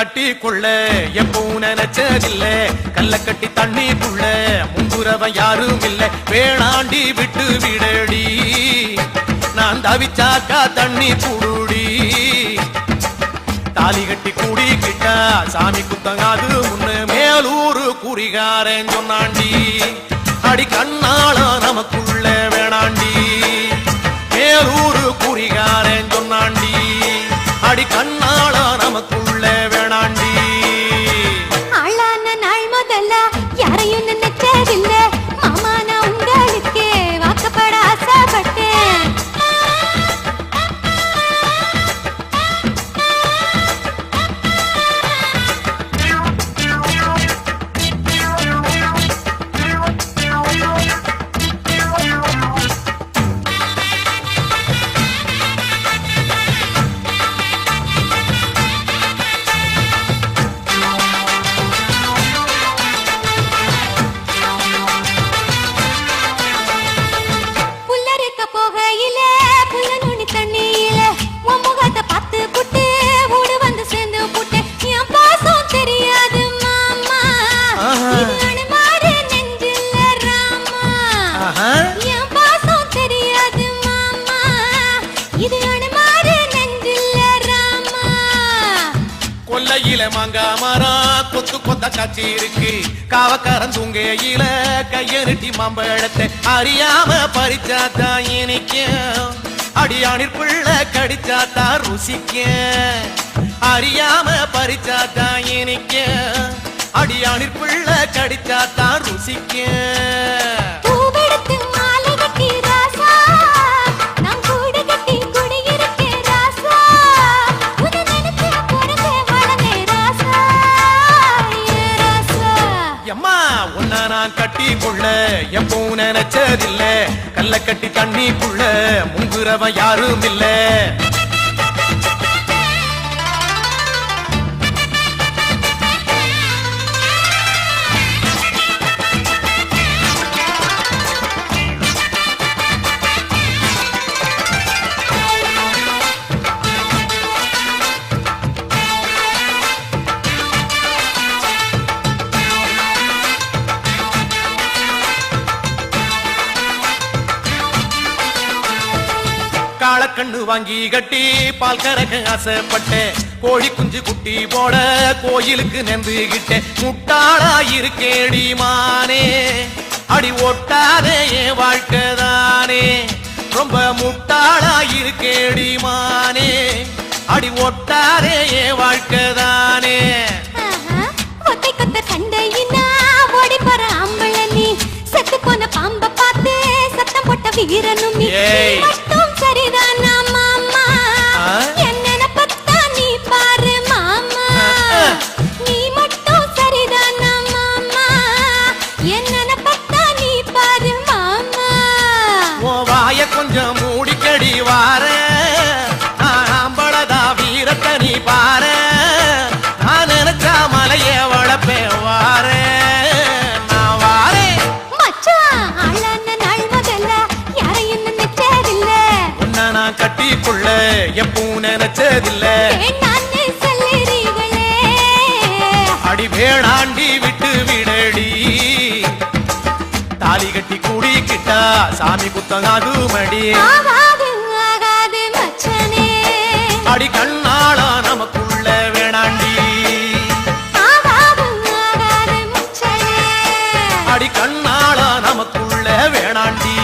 கட்டி கொள்ள எப்பவும் நினைச்சதில்ல கல்ல கட்டி தண்ணிக்குள்ள முங்குறவன் யாரும் இல்ல வேணாண்டி விட்டு விடடி நான் தவிச்சாக்கா தண்ணி குடுடி தாலி கட்டி கூடிக்கிட்டா சாமி குத்தங்காது முன்னு மேலூரு குறிகாரன் சொன்னாண்டி அடி கண்ணால நமக்குள்ள வேணாண்டி மேலூரு குறிகாரன் சொன்னாண்டி அடி கண்ணால நமக்குள்ள வேணாண்டி ஆளான நாள் முதல்ல யாரையும் நினைச்சதில்ல மாமா நான் உங்களுக்கு வாக்கப்பட ஆசைப்பட்டேன் கொல்லையில மாங்கா மரம் கொத்து கொத்த காட்சி இருக்கு காவக்காரன் தூங்கையில கையெருட்டி மாம்பழத்தை அறியாம பறிச்சாத்தா இனிக்கும் அடியானிற்குள்ள கடிச்சாத்தா ருசிக்கும் அறியாம பறிச்சாத்தா இனிக்கும் அடியானிற்குள்ள கடிச்சாத்தா ருசிக்கும் கட்டி கொள்ள எப்பவும் நினைச்சதில்ல கல்ல கட்டி தண்ணிக்குள்ள முங்குறவன் யாரும் இல்ல காளக்கண்ணு வாங்கி கட்டி பால் கறக்க ஆசைப்பட்டேன் கோழி குஞ்சு குட்டி போட கோயிலுக்கு நெந்துகிட்டேன் முட்டாளா இருக்கேடி மானே அடி ஒட்டாதே என் வாழ்க்கைதானே ரொம்ப முட்டாளா இருக்கேடி மானே அடி ஒட்டாதே என் வாழ்க்கைதானே கொத்தை கொத்த சண்டையினா ஓடி போற ஆம்பள நீ செத்து போன பாம்ப பார்த்து சத்தம் போட்ட வீரனும் நீ மட்டும் சரிதானா மாமா என்ன பத்தா நீ பாரு மாமா நீ மட்டும் சரிதானா மாமா என்ன பத்தா நீ பாரு மாமா ஓ வாய கொஞ்சம் மூடிக்கடி வார ஆம்பளதா வீரத்தை நீ பாரு நான் நினைச்சா மலைய வளப்பே வார கட்டிக்குள்ள எப்பவும் நினைச்சதில்ல அடி வேணாண்டி விட்டு விடடி தாலி கட்டி கூடிக்கிட்டா சாமி புத்தகாது மடி அடி கண்ணாளா நமக்குள்ள வேணாண்டி அடி கண்ணாளா நமக்குள்ள வேணாண்டி